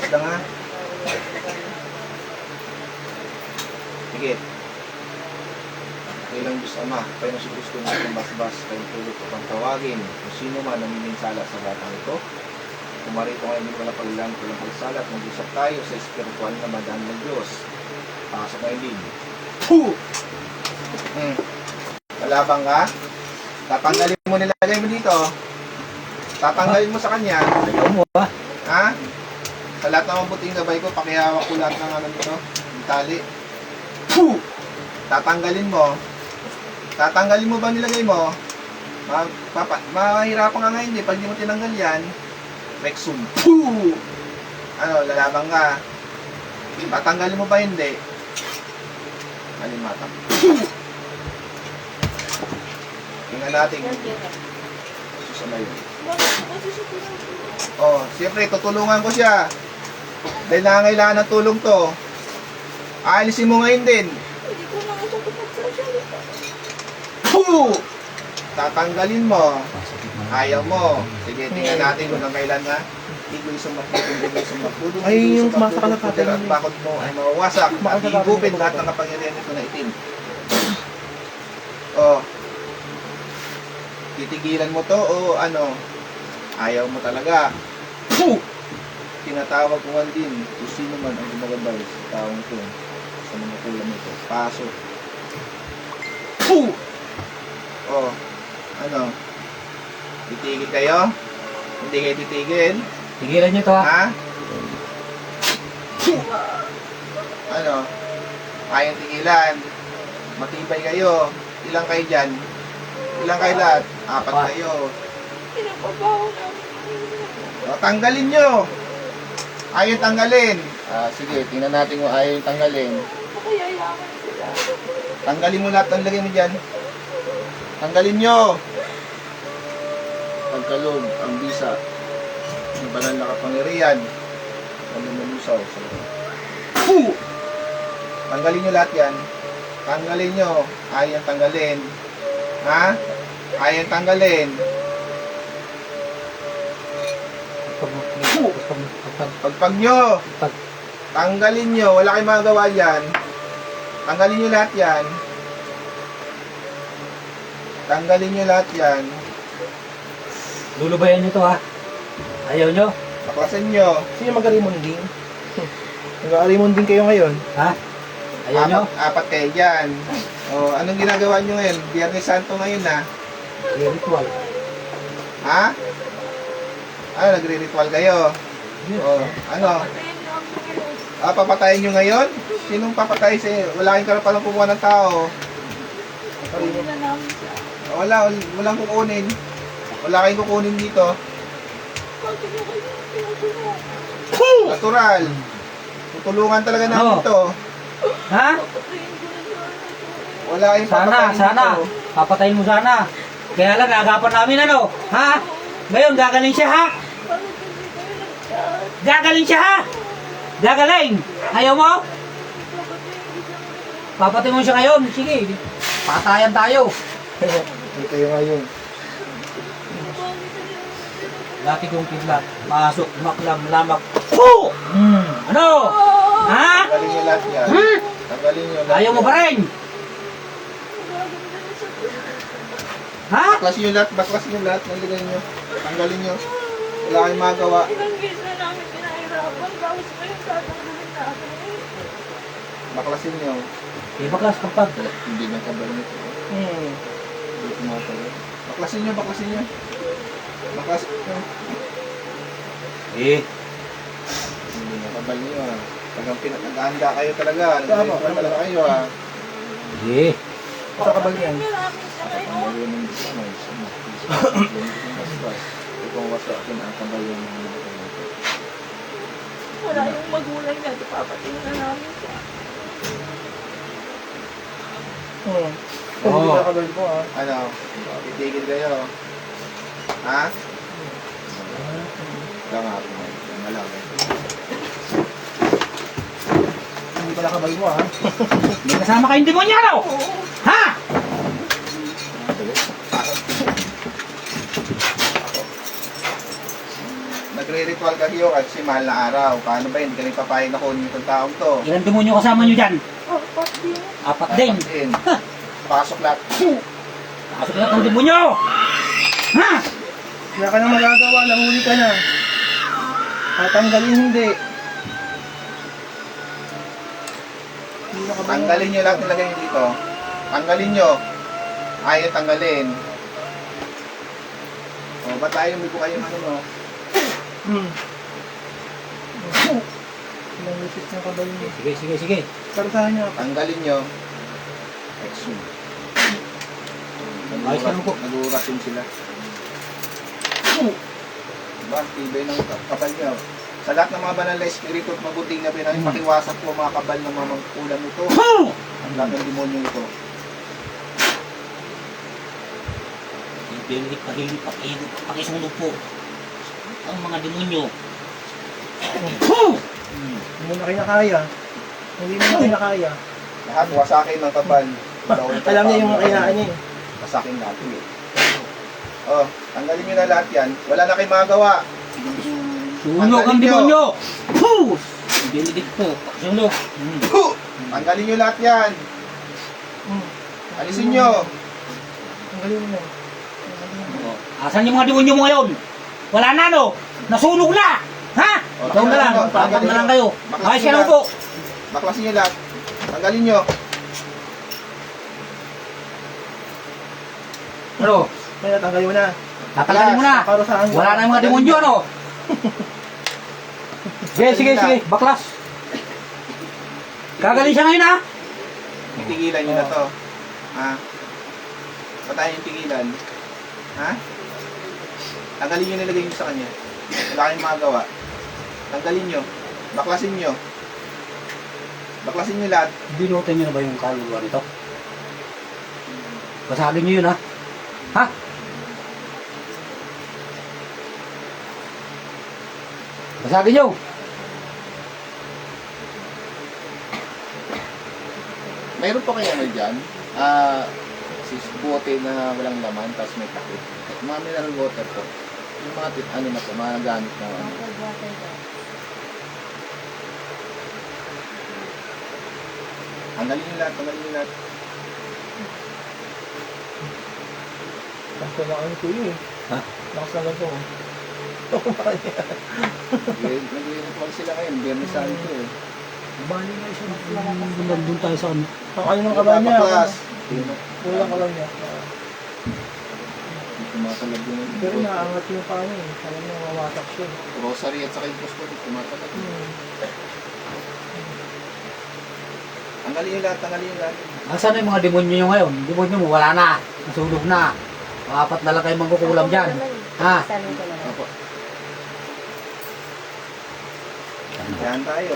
Wait lang ha. Sige. Kailang Diyos Ama, kayo na si Kristo na itong basbas, kayong tulot upang tawagin kung sino man ang miminsala sa batang ito. Kumarito ngayon din wala paglalang tulang pagsalat, mag-usap tayo sa espiritual na madaan ng Diyos. Pasok ngayon din. Puh! Malabang ka? Tatanggalin mo, nilagay mo dito. Tatanggalin mo sa kanya. Ayaw mo ba? Ha? Sa lahat ng mabuting gabay ko, pakihawak ko lahat ng ano dito, yung tali. Puh! Tatanggalin mo. Tatanggalin mo ba nilagay mo? Mahirapan ka nga hindi. Pag di mo tinanggal yan, Rexum. Puh! Ano, lalabang ka. Tatanggalin mo ba hindi? Alimatang. Tingnan natin. Susama yun. Oh, siyempre, tutulungan ko siya. Dahil nangangailangan ng tulong to. Aalisin mo ngayon din. Hindi ko na ako magsasalita. Puh! Tatanggalin mo. Ayaw mo. Sige, tingnan natin kung kailan na. Igoy sumakbudong. Ay, yung sumasakalapatan at bakod mo ay mawawasak. At igupin lahat ng kapangyarihan nito na itim. Oh. Titigilan mo to o ano? Ayaw mo talaga. Puh! Tinatawag ko man din kung sino man ang gumagabay sa taong ito. Sa mga kulang ito. Pasok. Puh! Oh. Ano? Titigil kayo? Hindi kayo titigil? Tigilan nyo to ha. Ha? Puh! Ano? Kayang tigilan. Matibay kayo. Ilang kayo dyan? Ilang kayo lahat? 4 kayo. Pinapabaho namin. O, tanggalin nyo. Ayaw tanggalin. Sige, tingnan natin kung ayaw tanggalin. Nakayayaman sila. Tanggalin mo lahat ng lagay mo dyan. Tanggalin nyo. Pagkalog, ang bisa. Ang banal na kapangyarihan. Ang lumusaw. Puh! Tanggalin nyo lahat yan. Tanggalin nyo. Ayaw tanggalin. Ha? Ayaw tanggalin. Pagpag nyo. Tanggalin nyo. Wala kayong magagawa yan. Tanggalin nyo lahat yan. Tanggalin nyo lahat yan. Lulubayan nyo to ha. Ayaw nyo? Baklasan nyo. Sino mag-arimonding? Mag-arimonding kayo ngayon? Ha? Ayaw nyo? Apat kayo dyan. O, anong ginagawa nyo ngayon? Biyernes Santo ngayon na. Ritual. Ha? Ano, nagre-ritual kayo? O, ano? Papatayin nyo ngayon? Sinong papatay sa'yo? Wala kayong karapalang kumuha ng tao. Hindi na namin siya. Walang kukunin. Wala kayong kukunin dito. Bakit mo kayo tinutulungan? Natural. Tutulungan talaga namin Ano? to. Ha? Papatayin ko na siya. Wala kayong Sana, papatayin sana. dito. Papatayin mo sana. Kaya lang, agapan namin ano? Ha? Ngayon, gagaling siya ha? Bakit hindi kayo nag-chat? Gagaling siya ha? Gagaling! Ayaw mo? Papatayin mo siya ngayon. Sige. Patayan tayo. Dito yung ngayon. Dati kong kidlat. Masok, maklam, lamak. Puh! Ano? Ha? Tanggalin nyo lahat yan. Tanggalin nyo lahat. Ayaw mo pa rin? Ha? Baklasin nyo lahat. Baklasin nyo lahat. Nalagay nyo. Tanggalin nyo. Wala kayong magawa. Ilang beses na namin pinahirapan. Tapos ngayon tatanggalin natin. Baklasin nyo. Eh, bakas kapag. Hindi na kabal nito. Hindi tumatagal. Baklasin nyo. Baklasin nyo. Baklasin nyo. Eh. Hindi na kabal nyo ah. Talagang pinag-anda kayo talaga. Nag-ritual talaga kayo ah. Eh. Sa kabal yan. Maraming siya ngayon. Kabayo ng Diyos. Ikaw wasakin ang kabayo ng Diyos. Wala yung magulang niya. Papatayin na namin siya. Hindi na kabal ko ah. Ano? Titigil kayo. Ha? Ikaw nga po. Malaman. Hindi pala kabal mo ah. May kasama kayong demonyano! Ha? magre-ritual kayo kasi mahal na araw. Paano ba yun? Hindi kami papayag na kunin itong taong to. Ilan demonyo kasama nyo dyan? Apat din. Apat din. Din. Pasok lahat. Pasok na itong demonyo! Ha? Wala ka nang magagawa, nahuli ka na. Tatanggalin hindi. Hindi na ka ba- Tanggalin nyo lahat nilagay nyo dito. Tanggalin nyo. Ayaw tanggalin. O, ba't tayo may kayo ano mo? Hmm. Ilang beses na kabalo niya. Sige, sige, sige. Parusahan niya. Tanggalin nyo. Exum. Ayos naman po. Nag-uurasin sila. Diba? Tibay ng kapal nyo. Sa lahat ng mga banal na espiritu at mabuting na pakiwasan po mga kapal ng mga magkulang ito. Ang lahat ng demonyo ito. Hilig, pahilig, pakilig, pakisunog po. Ang mga demonyo. Hindi mo na kinakaya. Hindi mo na kinakaya. Lahat wasakin ng kapal. Alam niya yung kayaan niya eh. Wasakin natin eh. Oh, tanggalin nyo na lahat yan. Wala na kayong magagawa. Sunog ang demonyo! Hilig po, pakisunog. Tanggalin nyo lahat yan. Alisin nyo. Ang galing mo na. Asan yung mga demonyo mo ngayon? Wala na no? Nasunog na! Ha? O, Ikaw na lang, papak na lang kayo. Ayos ka lang po. Baklasin nyo lahat. Tanggalin nyo. Ano? Kaya tanggalin mo na. Tatanggalin mo na. Parusahan mo. Wala na yung mga demonyo ano? Sige, sige, sige. Baklas. Kagaling siya ngayon ha? Tigilan nyo na to. Ha? Ba't tayo yung tigilan? Ha? Tanggalin nyo nilagay nyo sa kanya. Wala kayong magagawa. Tanggalin nyo. Baklasin nyo. Baklasin nyo lahat. Binutin niyo na ba yung kaluluwa nito? Basagin niyo yun ha? Ha? Basagin niyo! Mayroon pa kaya ano dyan? Bote na walang laman, tapos may takip. Mga mineral water po. Yung mga ano na po, mga gamit na ano. Tanggalin nyo lahat, tanggalin nyo lahat. Lakas na lang ito eh. Ha? Lakas na lang ito. Nag-ritual sila ngayon, biyernes sa ito eh. Bali na siya. Doon tayo sa ano. Ang ano ng kabahan niya. Baklas. Kulang ka lang niya. Tumatalab yun. Pero naaangat yung paa niya eh. Alam niya mawasak siya. Rosary at saka yung posto, tumatalab. Tanggalin nyo lahat, tanggalin nyo lahat. Asan na yung mga demonyo nyo ngayon? Demonyo mo, wala na. Nasunog na. Apat na lang kayo magkukulam dyan. Ha? Opo. Yan tayo.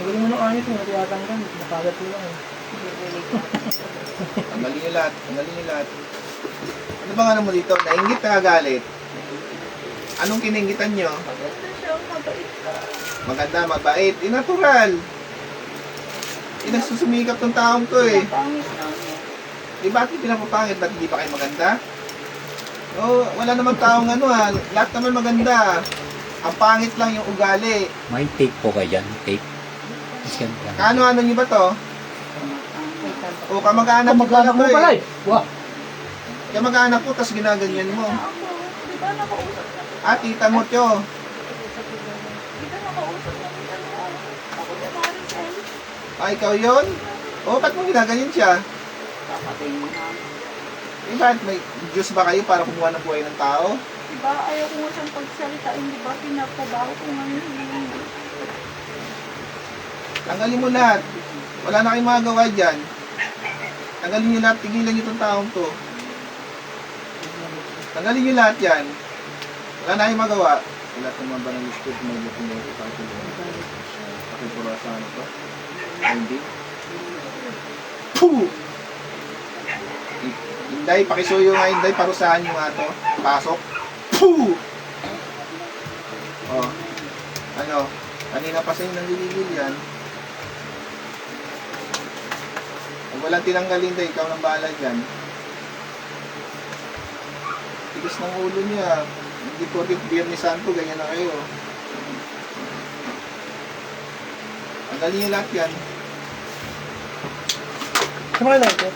Magaling mo ng anit mo. Natiyatanggal. Nakagat mo lang eh. Tanggalin nyo lahat, tanggalin nyo lahat. Ano bang ano mo dito? Nainggit na galit? Anong kiningitan nyo? Maganda siya, mabait ka. Maganda, mabait. Natural. Nagsusumikap ng taong to eh. Pangit namin. Di bakit pinapapangit? Ba't hindi pa kayo maganda? Oh, wala naman taong ano ha. Lahat naman maganda. Ang pangit lang yung ugali. May tape po kayo dyan. Tape. Scan lang. Ano nyo ba to? O, kamag-anak mo pala Magkaanak mo to pala eh. eh. Wah. Kamag-anak ko, tapos ginaganyan mo. Ako, di ba nakausap namin? Ah, tita mo to. Di ba nakausap namin ano? Ako si Maricel. Ah, ikaw yun? O, ba't mo ginaganyan siya? Kapatid mo namin. Eh, bakit may Diyos ba kayo para kumuha ng buhay ng tao? Di ba ayaw ko nga siyang pagsalitain, di ba pinapabaho ko ngayon. Tanggalin mo lahat. Wala na kayong magagawa dyan. Tanggalin nyo lahat. Tigilan nyo itong taong to. Tanggalin nyo lahat yan. Wala na kayong magawa. Wala itong mga banang listed. May lupin nyo ito. Pakipura sa ano to. Hindi. Puh! Inday, pakisuyo nga Inday. Parusahan nyo nga to. Pasok. Puh! Oh. Ano? Kanina pa sa'yo nanggigigil yan. Pag walang tinanggalin tayo, ikaw nang bahala dyan. Tigas ng ulo niya. Hindi po rin Biyernes Santo, ganyan na kayo. Tanggalin niyo lahat yan. Sama lang ito.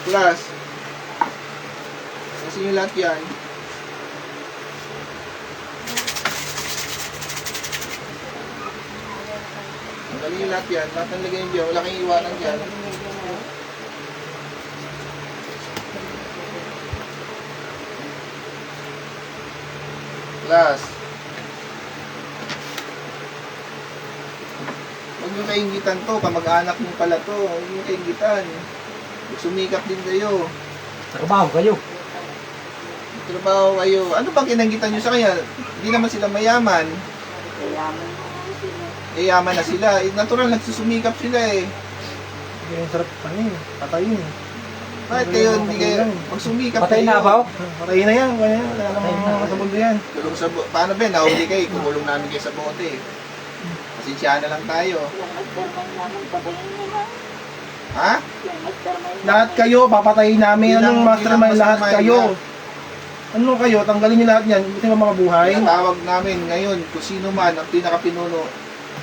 Plus, kasi niyo lahat yan. Tanggalin niyo lahat yan. Lahat ng lagay niyo, wala kayong iwanan dyan. Plus, huwag nyo kaingitan to, kamag-anak nyo pala to, huwag nyo kaingitan. Sumikap din kayo, Trabaho kayo. trabaho kayo. Ano bang kinanggitan nyo sa kanya? Hindi naman sila mayaman, Yayaman naman sila. yaman na sila. Eh, natural, nagsusumikap sila eh. Hindi yung sarap ano eh. Patayin eh. Bakit kayo hindi kayo magsumikap Patay kayo? na ba? Patayin na yan. Kaya wala namang sa mundo yan. Kulong sa paano ba? Nahuli kayo, kukulong namin kayo sa bote. Pasensyahan na lang tayo. Yung mastermind namin, patayin nila. Ha? Yung mastermind Lahat kayo, papatayin namin. Bilang- Anong mastermind bilang lahat mastermind kayo? na. Ano kayo? Tanggalin niyo lahat yan. Gusto mo makabuhay? Tawag namin ngayon kung sino man ang pinakapinuno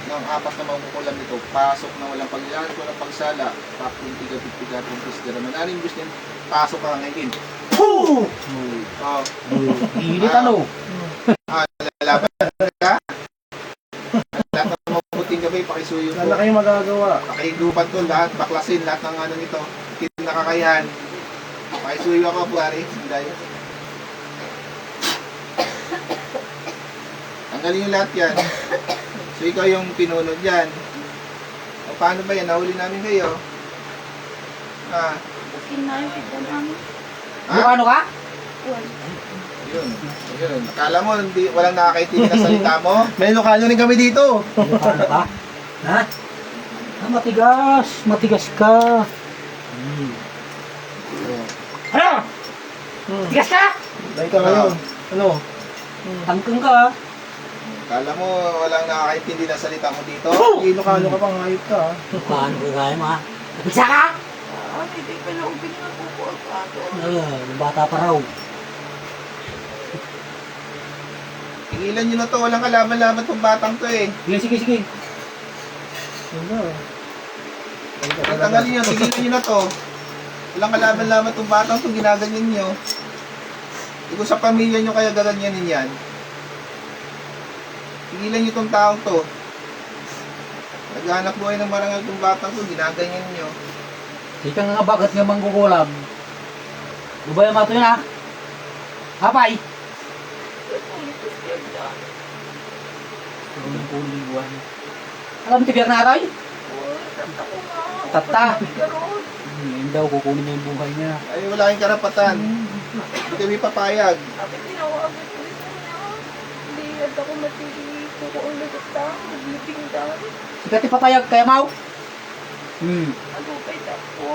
ng apat na makukulam nito, pasok na walang paglalaan, walang pagsala, papuntiga-piga, pumpis-gara, manaring gusto niyan, pasok ka ngayon. Poo! Oh, Init ano? lalaban ka? Lahat ng mabuting gabi, pakisuyo Wala ko. kayo magagawa. Pakigupan ko lahat, baklasin lahat ng ano nito, kinakakayan. Pakisuyo ako, Buhari. Hindi. Tanggalin yung lahat yan. So, ikaw yung pinunod yan. O, paano ba yan? Nahuli namin kayo. Ah, Buskin na yung pita namin. Yung ano ka? Wala. yun. Yun. Akala mo, hindi, walang nakakaintindi na salita mo? May lokalo rin kami dito. Yung ano ka? Ha? Ah, matigas. Matigas ka. Ano? Matigas ka? Dahil ka ngayon. Ano? Tangkang ka. Akala mo, walang nakakaintindi na salita mo dito? May lokalo ka pang hayop ka. Paano ka kaya mo ha? Napigsa ka? Hindi pa na ubig na kuko ako. Yung bata pa raw. Tingilan nyo na to, walang kalaban-laban tong batang to eh. Sige, sige, sige. Ano? Tanggalin nyo, tigilan nyo na to. Walang kalaban-laban tong batang to, ginaganyan nyo. Hindi ko sa pamilya nyo kaya gaganyanin yan. Tigilan nyo tong taong to. Naghanap buhay ng marangal tong batang to, ginaganyan nyo. Ika nga bakit nga mangkukulam? Lubay ang mato yun ha? Hapay! Alam mo tibiyak na aray? Tata! Ngayon daw kukunin niya yung buhay niya. Ay, wala kayong karapatan. Hindi kami papayag. Bakit tinawagan ko niya? Hindi at ako matigil. Kuko ulit ito. Naglibing dahil. Sikat ipapayag kaya mau? Ano kay ako?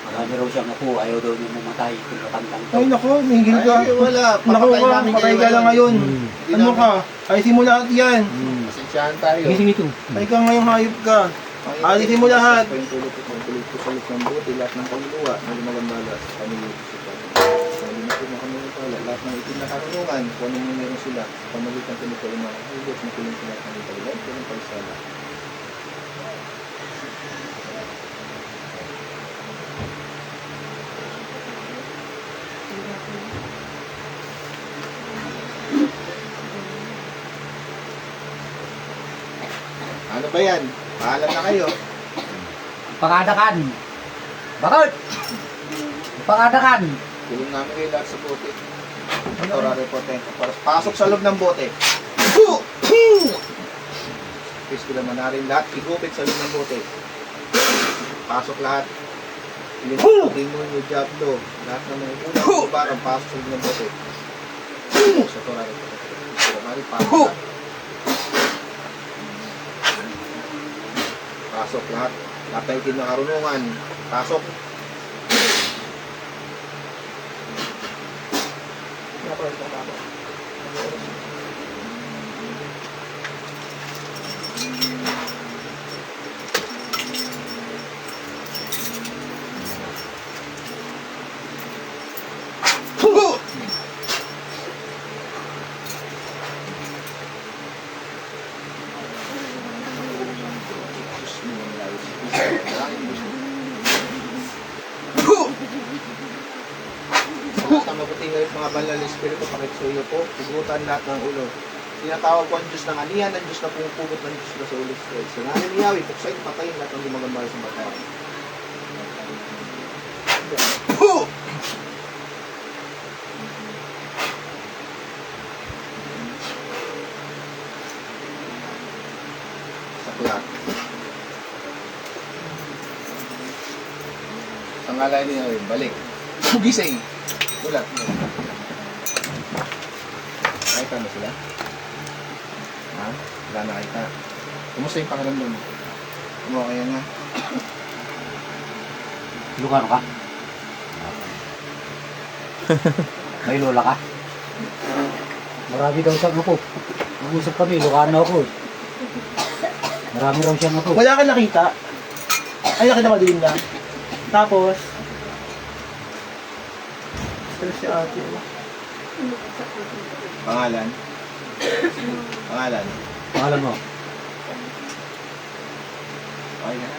Marami raw siyang ako. Ayaw daw niya mamatay. Kung matandang to. Ay nako, hinggil ka. Ay, wala. Naku Papatay ka, namin patay kayo ka lang ngayon. Hindi Ano namin- ka? Ayusin mo lahat yan. Pasensyahan tayo. Sige, sige ito. Ay ka ngayong hayop ka. Alisin mo lahat. Sa tulog ko sa loob ng buti, lahat ng kaluluwa na lumagambala sa pamilya ko sa Sabi na po na kami ng pala, lahat ng itim na karunungan, kung ano mo meron sila, pamagitan ko nito yung mga hugot na tuloy sila ng italagay, kung ang pagsala. Ano ba yan? Paalam na kayo. Pangadakan! Bakit? Pangadakan! Tulong namin kayo lahat sa bote. Tora reporte. Pasok sa loob ng bote. Pwes ko naman na rin lahat. Igupit sa loob ng bote. Pasok lahat. Demonyo, Diablo. Lahat ng mga ulang barang pasok sa loob ng bote. Sa Tora reporte. Pwes ko naman rin pasok lahat. Pasok lahat. Lahat ng itim na karunungan. Pasok. mabuting ngayon mga banal na espiritu, pakitsuyo po, pugutan lahat ng ulo. Tinatawag ko ang Diyos ng anihan, ang Diyos na pumupugot ng Diyos na sa ulo. Sa ngalan ni Yahweh, puksain, patayin lahat ng gumagambal sa mata. Saklat. Sa ngalan ni Yahweh, balik. Gising! Ulat. Nakita mo sila? Ha? Wala nakita. Kumusta yung pakiramdam mo? Kaya nga. Ilocano ka? May lola ka? Marami daw siyang apo. Nag-usap kami, Ilocano ako. Marami daw siyang apo. Wala ka nakita? Ay, nakita madilim na. Tapos, pero si ate. Pangalan? Pangalan? Pangalan mo? Okay na.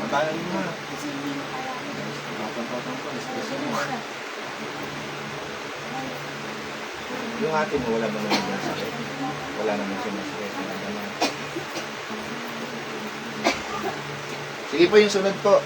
Matagal mo na. Patang-patang ko. Espresso mo. Yung ate mo, wala ba naman yung sakit? Wala naman siya masakit. Wala naman. Sige po yung sunod po.